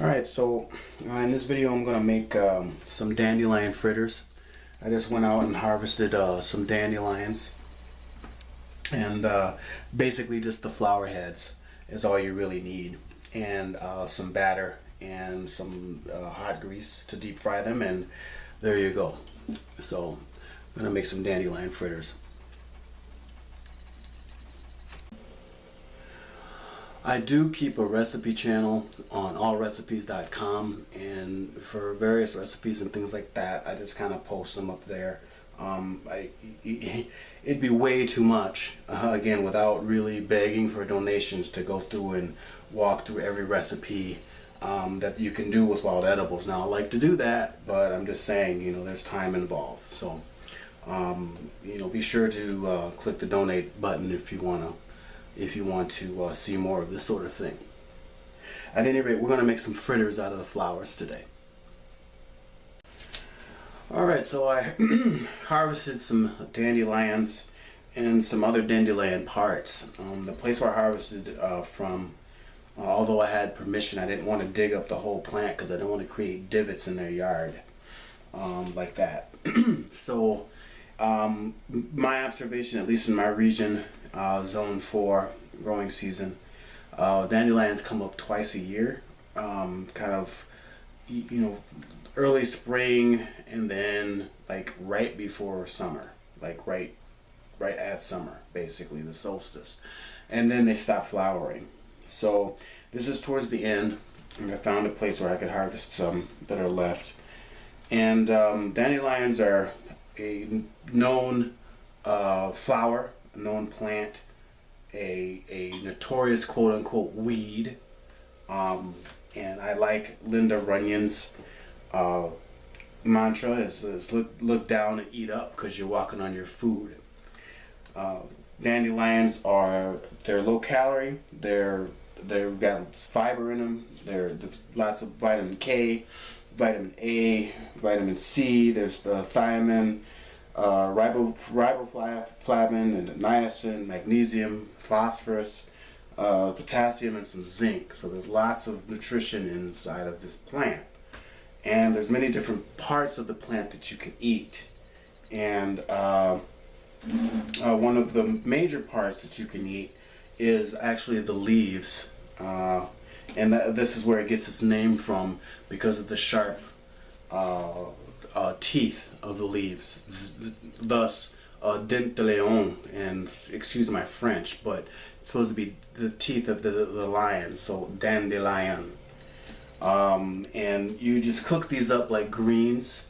Alright, so in this video I'm going to make some dandelion fritters. I just went out and harvested some dandelions, and basically just the flower heads is all you really need, and some batter and some hot grease to deep fry them, and there you go. So I'm going to make some dandelion fritters. I do keep a recipe channel on allrecipes.com, and for various recipes and things like that, I just kind of post them up there. It'd be way too much, again, without really begging for donations, to go through and walk through every recipe that you can do with wild edibles. Now, I like to do that, but I'm just saying, there's time involved. So, be sure to click the donate button if you want to see more of this sort of thing. At any rate, we're going to make some fritters out of the flowers today. Alright, so I harvested some dandelions and some other dandelion parts. The place where I harvested from, although I had permission, I didn't want to dig up the whole plant because I didn't want to create divots in their yard like that. So my observation, at least in my region, zone 4 growing season, dandelions come up twice a year, kind of early spring, and then like right before summer, like right at summer, basically the solstice, and then they stop flowering. So this is towards the end, and I found a place where I could harvest some that are left. And dandelions are a known flower, a known plant, a notorious quote-unquote weed, and I like Linda Runyon's mantra is look down and eat up, because you're walking on your food. Dandelions they're low calorie, they've got fiber in them, there's lots of vitamin K, vitamin A, vitamin C, there's the thiamine, riboflavin, and niacin, magnesium, phosphorus, potassium, and some zinc. So there's lots of nutrition inside of this plant, and there's many different parts of the plant that you can eat. And one of the major parts that you can eat is actually the leaves, and this is where it gets its name from, because of the sharp teeth of the leaves. Thus, Dandelion, and excuse my French, but it's supposed to be the teeth of the lion, so dandelion. And you just cook these up like greens.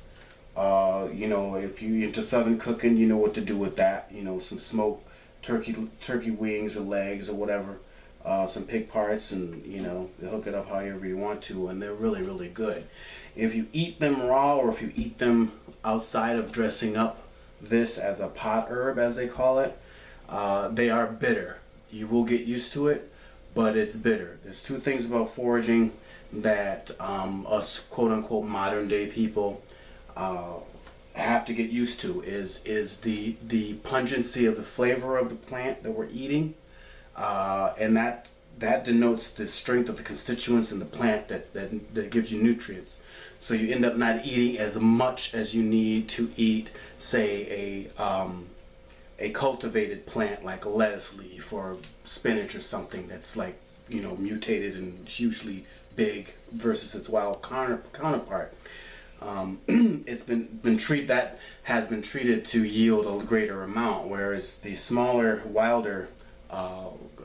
If you're into southern cooking, you know what to do with that. Some smoked turkey wings or legs or whatever, some pig parts, and hook it up however you want to, and they're really, really good. If you eat them raw, or if you eat them outside of dressing up this as a pot herb, as they call it, they are bitter. You will get used to it, but it's bitter. There's two things about foraging that us quote-unquote modern day people have to get used to, is the pungency of the flavor of the plant that we're eating, and that denotes the strength of the constituents in the plant that gives you nutrients. So you end up not eating as much as you need to eat, say, a cultivated plant like a lettuce leaf or spinach or something that's like mutated and hugely big versus its wild counterpart. It's been treated to yield a greater amount, whereas the smaller, wilder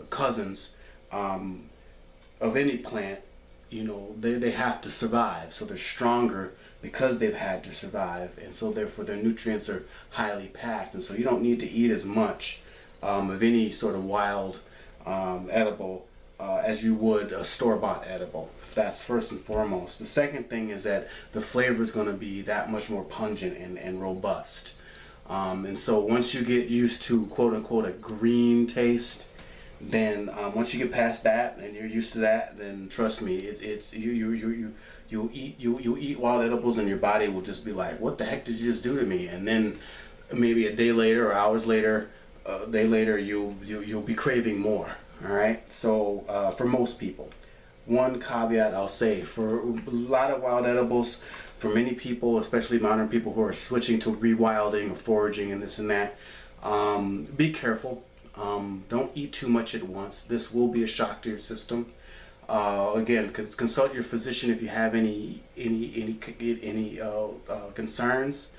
cousins of any plant, they have to survive, so they're stronger because they've had to survive, and so therefore their nutrients are highly packed, and so you don't need to eat as much of any sort of wild edible as you would a store-bought edible. That's first and foremost. The second thing is that the flavor is going to be that much more pungent and robust. And so once you get used to quote-unquote a green taste, then once you get past that and you're used to that, then trust me, you'll eat wild edibles, and your body will just be like, what the heck did you just do to me? And then maybe a day later or hours later, you'll be craving more. All right. So for most people, one caveat I'll say for a lot of wild edibles, for many people, especially modern people who are switching to rewilding or foraging and this and that, be careful. Don't eat too much at once. This will be a shock to your system. Again, consult your physician if you have any concerns.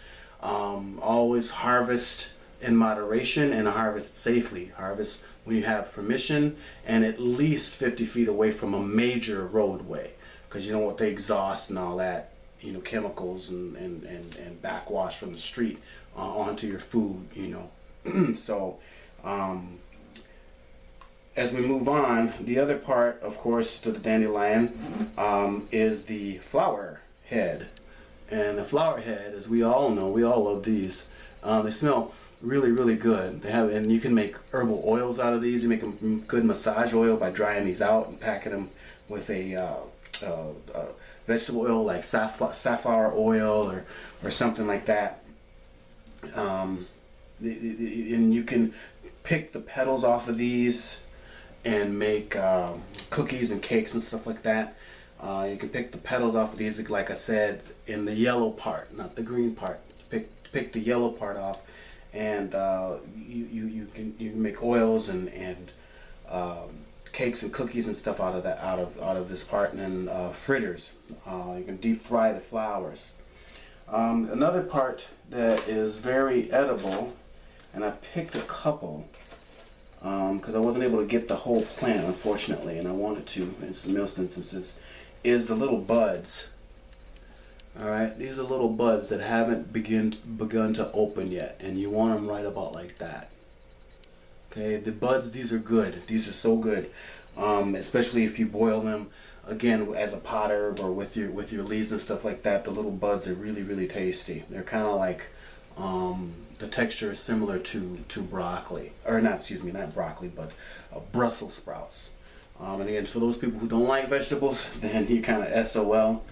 Always harvest in moderation and harvest safely. Harvest when you have permission and at least 50 feet away from a major roadway, because you know what, they exhaust and all that, you know, chemicals and backwash from the street onto your food, you know. So as we move on, the other part, of course, to the dandelion is the flower head. And the flower head, as we all know, we all love these. They smell really, really good. They have, and you can make herbal oils out of these. You make a good massage oil by drying these out and packing them with a vegetable oil like safflower oil or something like that. And you can pick the petals off of these and make cookies and cakes and stuff like that. You can pick the petals off of these, like I said, in the yellow part, not the green part. Pick the yellow part off, and you can make oils and cakes and cookies and stuff out of that, out of this part, and then fritters. You can deep fry the flowers. Another part that is very edible, and I picked a couple because I wasn't able to get the whole plant, unfortunately, and I wanted to in some instances, is the little buds. Alright, these are little buds that haven't begun to open yet, and you want them right about like that. Okay, the buds, these are good. These are so good, especially if you boil them, again, as a pot herb or with your leaves and stuff like that. The little buds are really, really tasty. They're kind of like, the texture is similar to broccoli, or not, excuse me, not broccoli, but Brussels sprouts. And again, for those people who don't like vegetables, then you kind of SOL,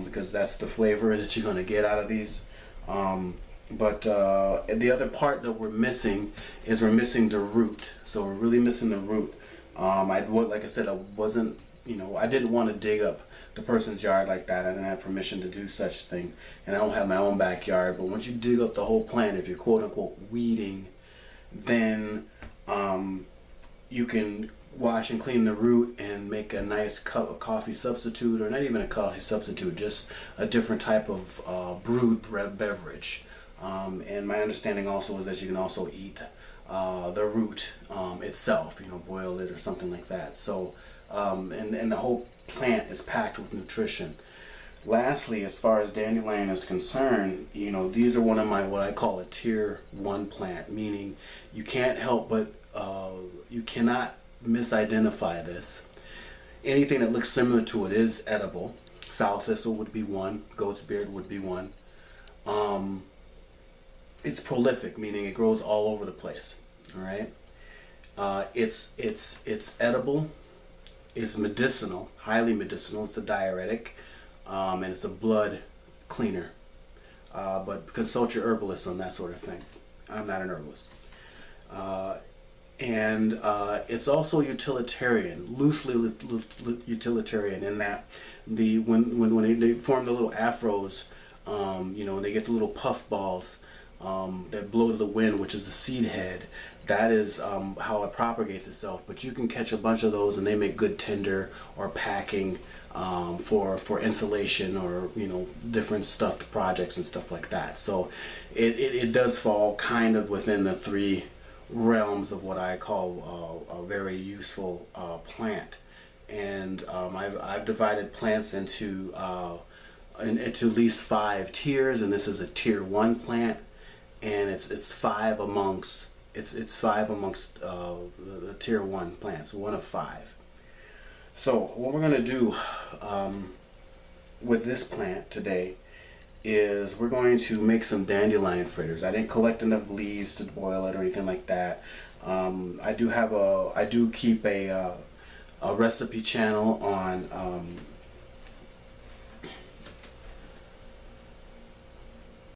because that's the flavor that you're going to get out of these. But the other part that we're missing is we're missing the root. So we're really missing the root. Like I said, I wasn't, you know, I didn't want to dig up the person's yard like that. I didn't have permission to do such thing, and I don't have my own backyard. But once you dig up the whole plant, if you're quote unquote weeding, then you can wash and clean the root and make a nice cup of coffee substitute, or not even a coffee substitute, just a different type of brewed beverage. And my understanding also is that you can also eat the root itself, you know, boil it or something like that. So and the whole plant is packed with nutrition. Lastly, as far as dandelion is concerned, you know, these are one of my, what I call a tier 1 plant, meaning you can't help but you cannot misidentify this. Anything that looks similar to it is edible. Sow thistle would be one, goat's beard would be one. It's prolific, meaning it grows all over the place. All right. It's edible. It's medicinal, highly medicinal. It's a diuretic, and it's a blood cleaner. But consult your herbalist on that sort of thing. I'm not an herbalist. And it's also utilitarian, loosely utilitarian, in that when they form the little afros, you know, they get the little puff balls that blow to the wind, which is the seed head. That is how it propagates itself. But you can catch a bunch of those, and they make good tinder or packing for insulation, or, you know, different stuffed projects and stuff like that. So it does fall kind of within the 3 realms of what I call a very useful plant. And I've divided plants into at least 5 tiers, and this is a tier 1 plant, and it's 5 amongst the tier 1 plants, 1 of 5. So what we're going to do with this plant today is we're going to make some dandelion fritters. I didn't collect enough leaves to boil it or anything like that. I do keep a recipe channel on